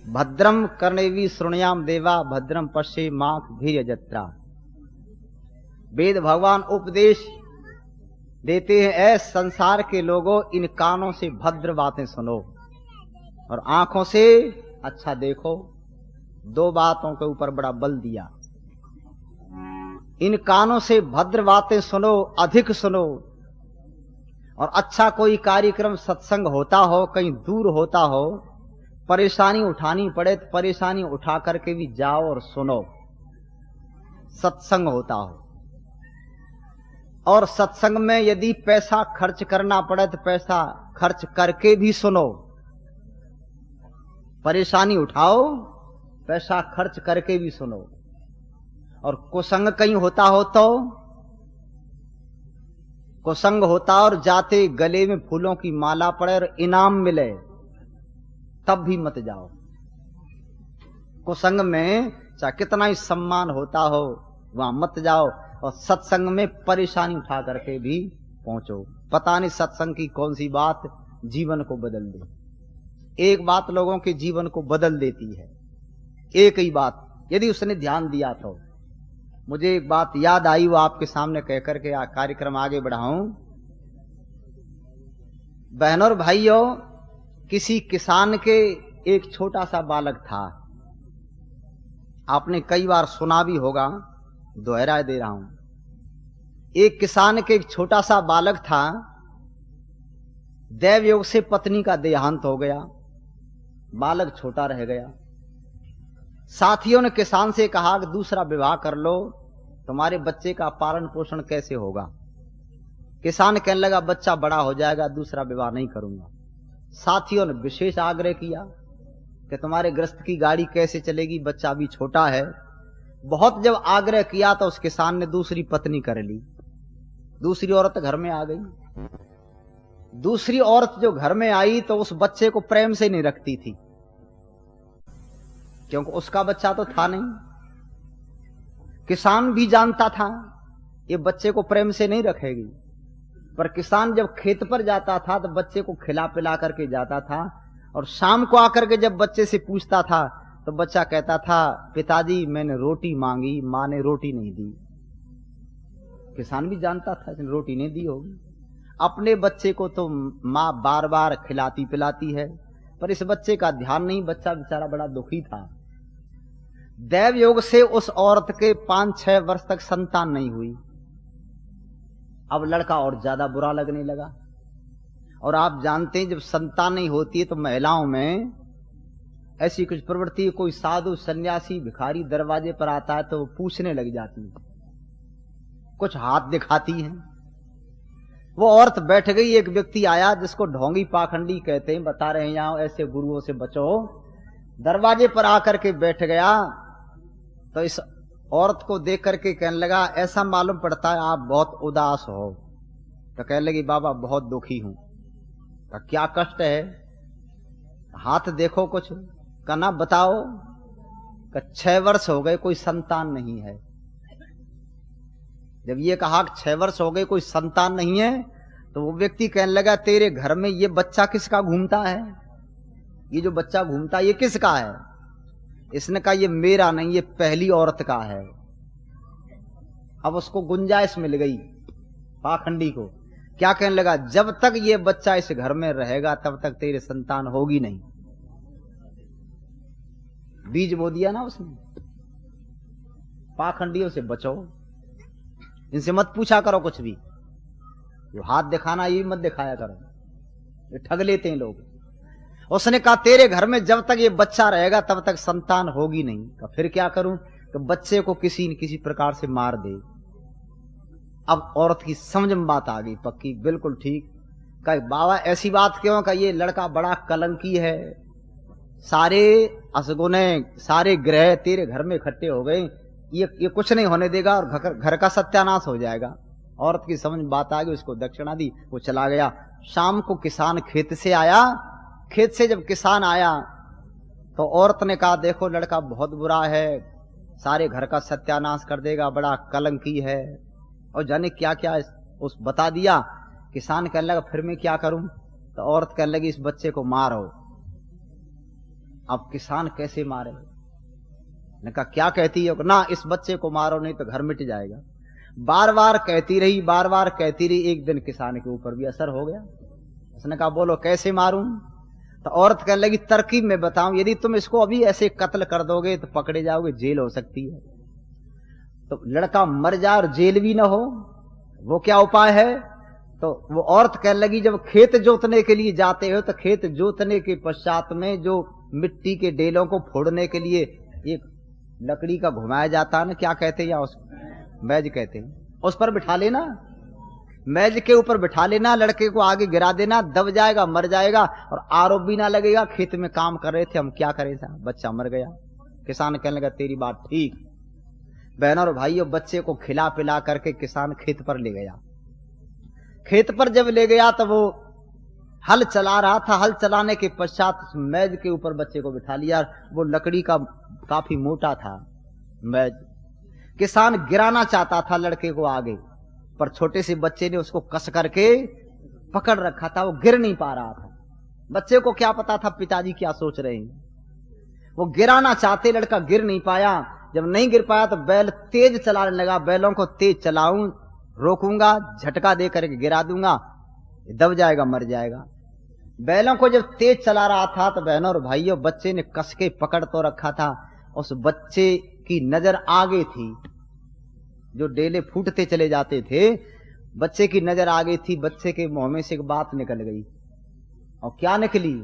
भद्रम कर्णेवी श्रृणुयाम देवा भद्रम पश्ये माख धीर्य जत्रा। वेद भगवान उपदेश देते हैं, ऐ संसार के लोगों, इन कानों से भद्र बातें सुनो और आंखों से अच्छा देखो। दो बातों के ऊपर बड़ा बल दिया। इन कानों से भद्र बातें सुनो, अधिक सुनो, और अच्छा कोई कार्यक्रम सत्संग होता हो, कहीं दूर होता हो, परेशानी उठानी पड़े तो परेशानी उठा करके भी जाओ और सुनो। सत्संग होता हो, और सत्संग में यदि पैसा खर्च करना पड़े तो पैसा खर्च करके भी सुनो। परेशानी उठाओ, पैसा खर्च करके भी सुनो। और कुसंग कहीं होता हो तो कुसंग होता और जाते गले में फूलों की माला पड़े और इनाम मिले तब भी मत जाओ। कुसंग में चाहे कितना ही सम्मान होता हो वहां मत जाओ, और सत्संग में परेशानी उठा करके भी पहुंचो। पता नहीं सत्संग की कौन सी बात जीवन को बदल दे। एक बात लोगों के जीवन को बदल देती है, एक ही बात, यदि उसने ध्यान दिया तो। मुझे एक बात याद आई, वो आपके सामने कहकर के कार्यक्रम आगे बढ़ाऊं। बहनों और भाइयों, किसी किसान के एक छोटा सा बालक था। आपने कई बार सुना भी होगा, दोहरा दे रहा हूं। एक किसान के एक छोटा सा बालक था। दैव योग से पत्नी का देहांत हो गया, बालक छोटा रह गया। साथियों ने किसान से कहा कि दूसरा विवाह कर लो, तुम्हारे बच्चे का पालन पोषण कैसे होगा। किसान कहने लगा बच्चा बड़ा हो जाएगा, दूसरा विवाह नहीं करूंगा। साथियों ने विशेष आग्रह किया कि तुम्हारे गृहस्थ की गाड़ी कैसे चलेगी, बच्चा भी छोटा है। बहुत जब आग्रह किया तो उस किसान ने दूसरी पत्नी कर ली। दूसरी औरत घर में आ गई। दूसरी औरत जो घर में आई तो उस बच्चे को प्रेम से नहीं रखती थी, क्योंकि उसका बच्चा तो था नहीं। किसान भी जानता था ये बच्चे को प्रेम से नहीं रखेगी, पर किसान जब खेत पर जाता था तो बच्चे को खिला पिला करके जाता था, और शाम को आकर के जब बच्चे से पूछता था तो बच्चा कहता था पिताजी मैंने रोटी मांगी, मां ने रोटी नहीं दी। किसान भी जानता था कि रोटी नहीं दी होगी। अपने बच्चे को तो मां बार बार खिलाती पिलाती है, पर इस बच्चे का ध्यान नहीं। बच्चा बेचारा बड़ा दुखी था। दैव योग से उस औरत के 5-6 वर्ष तक संतान नहीं हुई। अब लड़का और ज्यादा बुरा लगने लगा। और आप जानते हैं जब संतान नहीं होती है तो महिलाओं में ऐसी कुछ प्रवृत्ति, कोई साधु सन्यासी भिखारी दरवाजे पर आता है तो वो पूछने लग जाती है, कुछ हाथ दिखाती हैं। वो औरत बैठ गई। एक व्यक्ति आया जिसको ढोंगी पाखंडी कहते हैं, बता रहे हैं यहां ऐसे गुरुओं से बचो। दरवाजे पर आकर के बैठ गया तो इस औरत को देख करके कहने लगा ऐसा मालूम पड़ता है आप बहुत उदास हो। तो कहने लगी बाबा बहुत दुखी हूं। तो क्या कष्ट है, हाथ देखो कुछ। कहना बताओ। 6 वर्ष हो गए कोई संतान नहीं है। जब ये कहा 6 वर्ष हो गए कोई संतान नहीं है तो वो व्यक्ति कहने लगा तेरे घर में ये बच्चा किसका घूमता है, ये जो बच्चा घूमता है ये किसका है। इसने कहा ये मेरा नहीं, ये पहली औरत का है। अब उसको गुंजाइश मिल गई पाखंडी को। क्या कहने लगा जब तक ये बच्चा इस घर में रहेगा तब तक तेरे संतान होगी नहीं। बीज बो दिया ना उसने। पाखंडियों से बचो, इनसे मत पूछा करो कुछ भी। जो हाथ दिखाना ये मत दिखाया करो, ये ठग लेते हैं लोग। उसने कहा तेरे घर में जब तक ये बच्चा रहेगा तब तक संतान होगी नहीं। तो फिर क्या करूं, तो बच्चे को किसी न किसी प्रकार से मार दे। अब औरत की समझ में बात आ गई पक्की, बिल्कुल ठीक। कहा बाबा ऐसी बात क्यों, का ये लड़का बड़ा कलंकी है, सारे असगुने सारे ग्रह तेरे घर में इकट्ठे हो गए, ये कुछ नहीं होने देगा और घर का सत्यानाश हो जाएगा। औरत की समझ में बात आ गई, उसको दक्षिणा दी, वो चला गया। शाम को किसान खेत से आया। खेत से जब किसान आया तो औरत ने कहा देखो लड़का बहुत बुरा है, सारे घर का सत्यानाश कर देगा, बड़ा कलंकी है, और जाने क्या क्या उस बता दिया। किसान कहने लगा फिर मैं क्या करूं। तो औरत कहने लगी इस बच्चे को मारो। अब किसान कैसे मारे? ने कहा क्या कहती है? ना, इस बच्चे को मारो नहीं तो घर मिट जाएगा। बार बार कहती रही, बार बार कहती रही। एक दिन किसान के ऊपर भी असर हो गया। उसने कहा बोलो कैसे मारूं? तो औरत कहने लगी तरकीब में बताऊं, यदि तुम इसको अभी ऐसे कत्ल कर दोगे तो पकड़े जाओगे, जेल हो सकती है। तो लड़का मर जाए और जेल भी ना हो, वो क्या उपाय है? तो वो औरत कहने लगी जब खेत जोतने के लिए जाते हो तो खेत जोतने के पश्चात में जो मिट्टी के डेलों को फोड़ने के लिए एक लकड़ी का घुमाया जाता है ना, क्या कहते हैं, या उस मैज कहते हैं, उस पर बिठा लेना, मैज के ऊपर बिठा लेना, लड़के को आगे गिरा देना, दब जाएगा, मर जाएगा और आरोप भी ना लगेगा खेत में काम कर रहे थे, हम क्या करें साहब, बच्चा मर गया। किसान कहने लगा तेरी बात ठीक। बहनों और भाइयों, बच्चे को खिला पिला करके किसान खेत पर ले गया। खेत पर जब ले गया तो वो हल चला रहा था। हल चलाने के पश्चात मैज के ऊपर बच्चे को बिठा लिया। वो लकड़ी का काफी मोटा था मैज। किसान गिराना चाहता था लड़के को आगे, पर छोटे से बच्चे ने उसको कस करके पकड़ रखा था, वो गिर नहीं पा रहा था। बच्चे को क्या पता था पिताजी क्या सोच रहे हैं। वो गिराना चाहते, लड़का गिर नहीं पाया। जब नहीं गिर पाया तो बैल तेज चलाने लगा। बैलों को तेज चलाऊं, रोकूंगा, झटका दे करके गिरा दूंगा, दब जाएगा, मर जाएगा। बैलों को जब तेज चला रहा था तो बहनों और भाइयों, बच्चे ने कस के पकड़ तो रखा था। उस बच्चे की नजर आगे थी, जो डेले फूटते चले जाते थे, बच्चे की नजर आगे थी। बच्चे के मुंह में से एक बात निकल गई। और क्या निकली?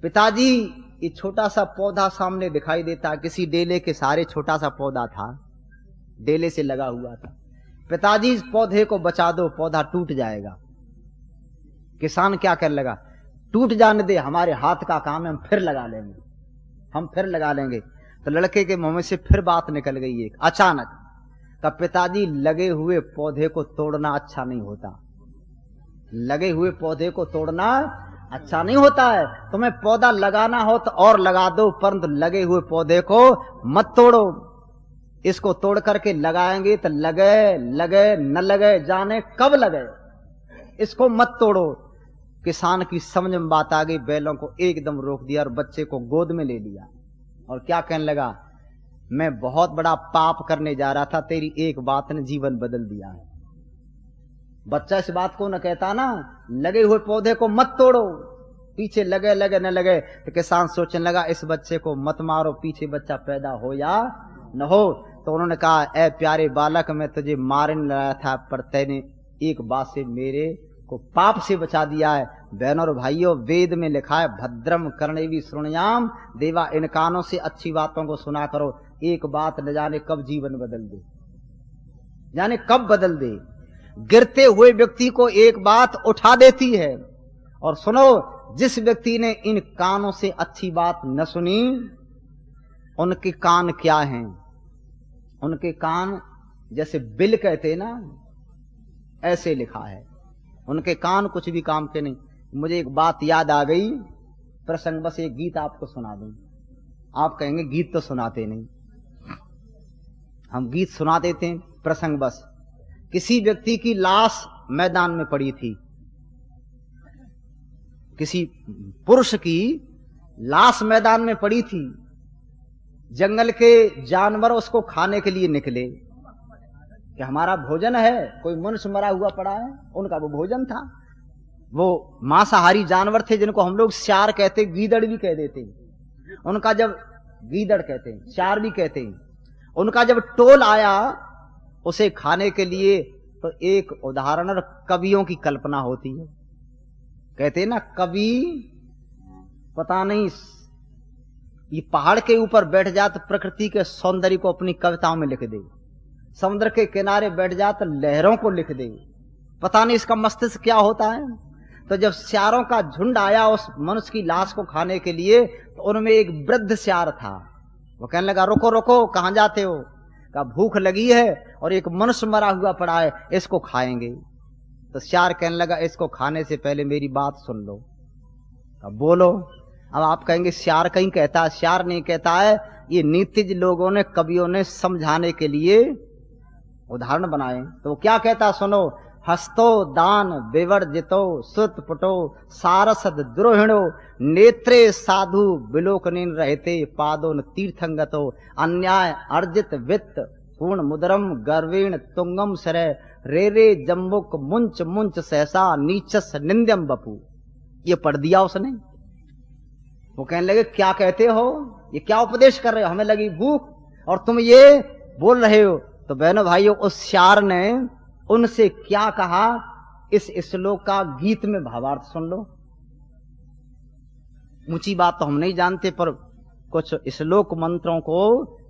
पिताजी, ये छोटा सा पौधा सामने दिखाई देता, किसी डेले के सहारे छोटा सा पौधा था, डेले से लगा हुआ था। पिताजी इस पौधे को बचा दो, पौधा टूट जाएगा। किसान क्या करने लगा, टूट जाने दे, हमारे हाथ का काम है, हम फिर लगा लेंगे, हम फिर लगा लेंगे। तो लड़के के मुंह में से फिर बात निकल गई एक अचानक। का पिताजी, लगे हुए पौधे को तोड़ना अच्छा नहीं होता, लगे हुए पौधे को तोड़ना अच्छा नहीं होता है। तुम्हें पौधा लगाना हो तो और लगा दो, परंतु लगे हुए पौधे को मत तोड़ो। इसको तोड़ करके लगाएंगे तो लगे लगे, न लगे जाने कब लगे, इसको मत तोड़ो। किसान की समझ में बात आ गई, बैलों को एकदम रोक दिया और बच्चे को गोद में ले लिया। और क्या कहने लगा, मैं बहुत बड़ा पाप करने जा रहा था, तेरी एक बात ने जीवन बदल दिया है। बच्चा इस बात को न कहता ना, लगे हुए पौधे को मत तोड़ो, पीछे लगे लगे न लगे। तो किसान सोचने लगा इस बच्चे को मत मारो, पीछे बच्चा पैदा हो या न हो। तो उन्होंने कहा, ए प्यारे बालक, मैं तुझे मारने लाया था, पर तैने एक बात से मेरे को पाप से बचा दिया है। बहनों और भाइयों, वेद में लिखा है, भद्रम कर्णेवी श्रृणुयाम देवा, इन कानों से अच्छी बातों को सुना करो। एक बात न जाने कब जीवन बदल दे, जाने कब बदल दे। गिरते हुए व्यक्ति को एक बात उठा देती है। और सुनो, जिस व्यक्ति ने इन कानों से अच्छी बात न सुनी, उनके कान क्या हैं? उनके कान जैसे बिल कहते ना, ऐसे लिखा है, उनके कान कुछ भी काम के नहीं। मुझे एक बात याद आ गई, प्रसंग बस एक गीत आपको सुना दूं। आप कहेंगे गीत तो सुनाते नहीं, हम गीत सुना देते हैं प्रसंग बस। किसी व्यक्ति की लाश मैदान में पड़ी थी, किसी पुरुष की लाश मैदान में पड़ी थी। जंगल के जानवर उसको खाने के लिए निकले कि हमारा भोजन है, कोई मनुष्य मरा हुआ पड़ा है, उनका वो भोजन था। वो मांसाहारी जानवर थे जिनको हम लोग श्यार कहते, गीदड़ भी कह देते हैं। उनका जब, गीदड़ कहते हैं, श्यार भी कहते हैं, उनका जब टोल आया उसे खाने के लिए, तो एक उदाहरण और कवियों की कल्पना होती है। कहते हैं ना, कवि पता नहीं ये पहाड़ के ऊपर बैठ जाए तो प्रकृति के सौंदर्य को अपनी कविताओं में लिख दे, समुद्र के किनारे बैठ जाए तो लहरों को लिख दे, पता नहीं इसका मस्तिष्क क्या होता है। तो जब श्यारों का झुंड आया उस मनुष्य की लाश को खाने के लिए, तो उनमें एक वृद्ध श्यार था। वो कहने लगा, रुको रुको, कहां जाते हो? कहा, भूख लगी है और एक मनुष्य मरा हुआ पड़ा है, इसको खाएंगे। तो श्यार कहने लगा, इसको खाने से पहले मेरी बात सुन लो। कहा, बोलो। अब आप कहेंगे श्यार कहीं कहता है, श्यार नहीं कहता है, ये नीतिज लोगों ने, कवियों ने समझाने के लिए उदाहरण बनाए। तो वो क्या कहता, सुनो। हस्तो दान विवर्जितो सुतपुटो सारसद द्रोहिणो नेत्रे साधु विलोकनीन रहते पादोन तीर्थंगतो अन्याय अर्जित वित्त पूर्ण मुदरम गर्वेण तुंगम सरे रे रे जम्बुक मुंच मुंच सहसा नीचस निंद्यम बपू। ये पढ़ दिया उसने। वो कहने लगे क्या कहते हो, ये क्या उपदेश कर रहे हो, हमें लगी भूख और तुम ये बोल रहे हो। तो बहनों भाइयों, उस शार ने उनसे क्या कहा, इस श्लोक का गीत में भावार्थ सुन लो। ऊंची बात तो हम नहीं जानते, पर कुछ श्लोक मंत्रों को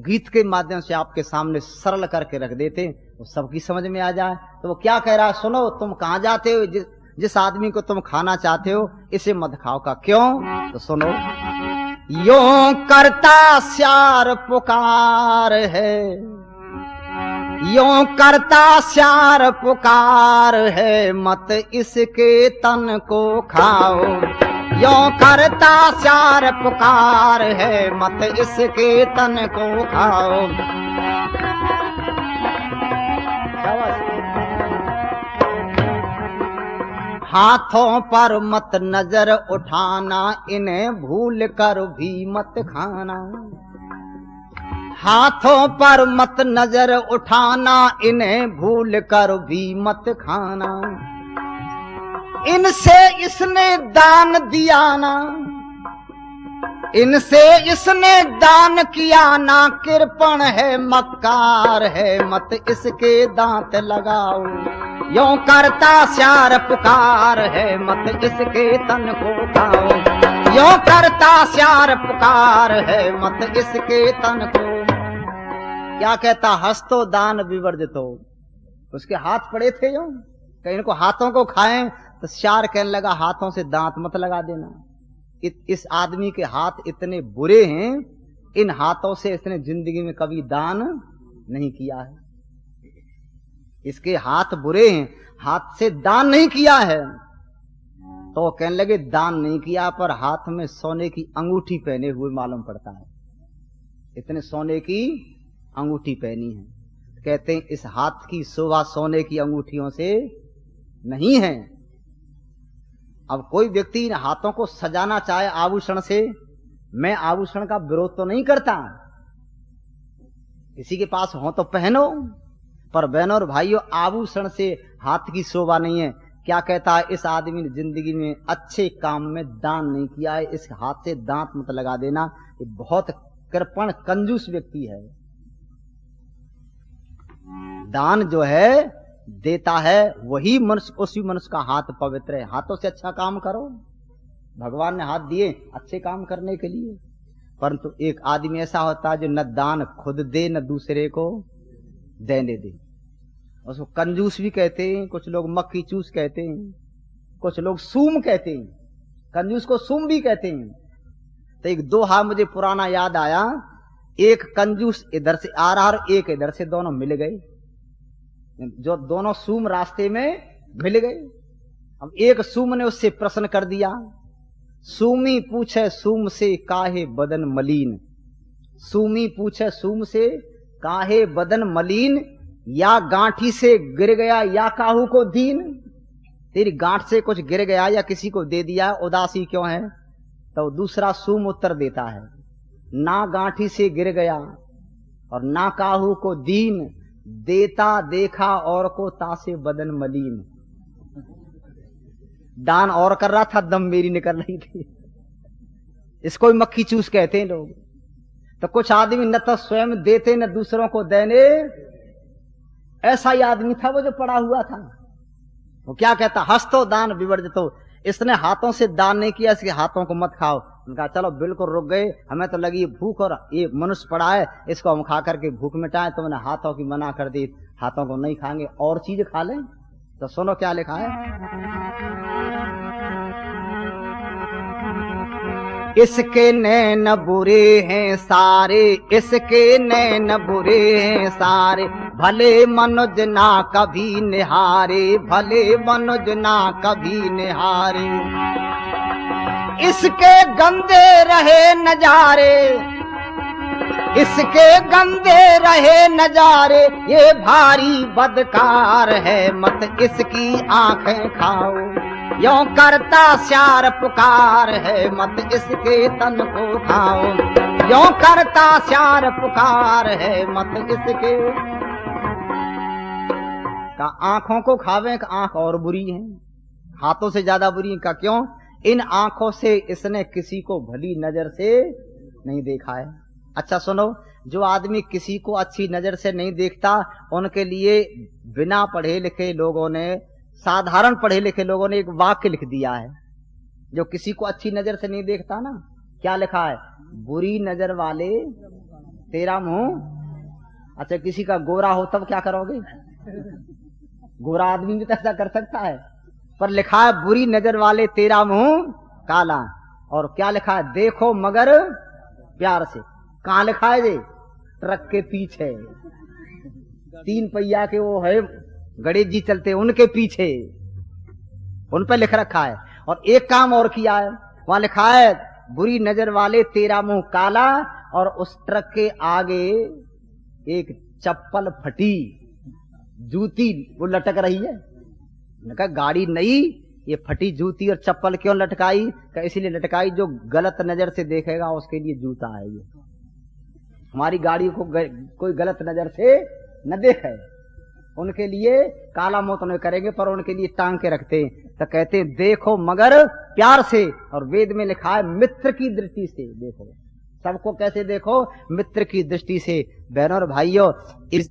गीत के माध्यम से आपके सामने सरल करके रख देते, तो सबकी समझ में आ जाए। तो वो क्या कह रहा है सुनो। तुम कहां जाते हो, जिस आदमी को तुम खाना चाहते हो इसे मत खाओ का क्यों, तो सुनो। यों करता श्यार पुकार है, यों करता श्यार पुकार है, मत इसके तन को खाओ। यों करता श्यार पुकार है, मत इसके तन को खाओ। हाथों पर मत नजर उठाना, इन्हें भूल कर भी मत खाना। हाथों पर मत नजर उठाना, इन्हें भूल कर भी मत खाना। इनसे इसने दान दिया ना, इनसे इसने दान किया ना, कृपण है मक्कार है, मत इसके दांत लगाओ। यों करता श्यार पुकार है, मत इसके तन को खाओ। यों करता श्यार पुकार है, मत इसके तन को। क्या कहता, हस्तो दान विवर्जितो। उसके हाथ पड़े थे यो, कहीं इनको हाथों को खाएं, तो श्यार कहने लगा हाथों से दांत मत लगा देना। इस आदमी के हाथ इतने बुरे हैं, इन हाथों से इसने जिंदगी में कभी दान नहीं किया है। इसके हाथ बुरे हैं, हाथ से दान नहीं किया है। तो कहने लगे दान नहीं किया, पर हाथ में सोने की अंगूठी पहने हुए मालूम पड़ता है, इतने सोने की अंगूठी पहनी है। कहते हैं इस हाथ की शोभा सोने की अंगूठियों से नहीं है। अब कोई व्यक्ति इन हाथों को सजाना चाहे आभूषण से, मैं आभूषण का विरोध तो नहीं करता, किसी के पास हो तो पहनो, पर बहनों और भाइयों आभूषण से हाथ की शोभा नहीं है। क्या कहता है, इस आदमी ने जिंदगी में अच्छे काम में दान नहीं किया है, इस हाथ से दांत मत लगा देना। ये बहुत कृपण कंजूस व्यक्ति है। दान जो है देता है वही मनुष्य, उसी मनुष्य का हाथ पवित्र है। हाथों से अच्छा काम करो, भगवान ने हाथ दिए अच्छे काम करने के लिए। परंतु एक आदमी ऐसा होता है जो न दान खुद दे न दूसरे को देने दे। उसको कंजूस भी कहते हैं, कुछ लोग मक्खी चूस कहते हैं, कुछ लोग सूम कहते हैं, कंजूस को सूम भी कहते हैं। तो एक दोहा मुझे पुराना याद आया, एक कंजूस इधर से आ रहा और एक इधर से, दोनों मिल गए। जो दोनों सूम रास्ते में मिल गए। अब एक सूम ने उससे प्रश्न कर दिया, सूमी पूछे सूम से काहे बदन मलीन। सूमी पूछे सूम से काहे बदन मलीन, या गांठी से गिर गया या काहू को दीन। तेरी गांठ से कुछ गिर गया या किसी को दे दिया, उदासी क्यों है। तो दूसरा सूम उत्तर देता है, ना गांठी से गिर गया और ना काहू को दीन, देता देखा और को तासे बदन मलीन। दान और कर रहा था, दम मेरी निकल रही थी। इसको ही मक्खी चूस कहते हैं लोग। तो कुछ आदमी न तो स्वयं देते न दूसरों को देने, ऐसा ही आदमी था वो जो पड़ा हुआ था। वो क्या कहता, हस्तो दान विवर्जितो। इसने हाथों से दान नहीं किया, इसके हाथों को मत खाओ। उनका चलो बिल्कुल रुक गए, हमें तो लगी भूख और ये मनुष्य पड़ा है, इसको हम खा करके भूख मिटाएं। तो मैंने हाथों की मना कर दी, हाथों को नहीं खाएंगे, और चीज खा लें। तो सुनो क्या लिखा है, इसके नैन बुरे हैं सारे, इसके नैन बुरे हैं सारे, भले मनुज ना कभी निहारे, भले मनुज ना कभी निहारे। इसके गंदे रहे नजारे, इसके गंदे रहे नजारे, ये भारी बदकार है, मत इसकी आंखें खाओ। यों करता श्यार पुकार है, मत इसके तन को खाओ। यों करता श्यार पुकार है, मत इसके का आंखों को खावे का आंख और बुरी है, हाथों से ज्यादा बुरी का। क्यों? इन आंखों से इसने किसी को भली नजर से नहीं देखा है। अच्छा सुनो, जो आदमी किसी को अच्छी नजर से नहीं देखता, उनके लिए बिना पढ़े लिखे लोगों ने, साधारण पढ़े लिखे लोगों ने एक वाक्य लिख दिया है। जो किसी को अच्छी नजर से नहीं देखता ना, क्या लिखा है? बुरी नजर वाले तेरा मुंह। अच्छा, किसी का गोरा हो तब क्या करोगे? गोरा आदमी भी तो ऐसा कर सकता है, पर लिखा है बुरी नजर वाले तेरा मुंह काला। और क्या लिखा है? देखो मगर प्यार से। कहां लिखा है? ये ट्रक के पीछे, 3 पहिया के वो है गणेश जी चलते, उनके पीछे, उन पे लिख रखा है। और एक काम और किया है, वहां लिखा है बुरी नजर वाले तेरा मुंह काला, और उस ट्रक के आगे एक चप्पल फटी जूती वो लटक रही है। मैंने कहा गाड़ी नई, ये फटी जूती और चप्पल क्यों लटकाई? का इसीलिए लटकाई जो गलत नजर से देखेगा उसके लिए जूता है ये। हमारी गाड़ी को कोई गलत नजर से न देखे, उनके लिए काला मुंह तो नहीं करेंगे, पर उनके लिए टांग के रखते हैं। तो कहते हैं देखो मगर प्यार से। और वेद में लिखा है मित्र की दृष्टि से देखो। सबको कैसे देखो? मित्र की दृष्टि से। बहनों और भाइयों, इस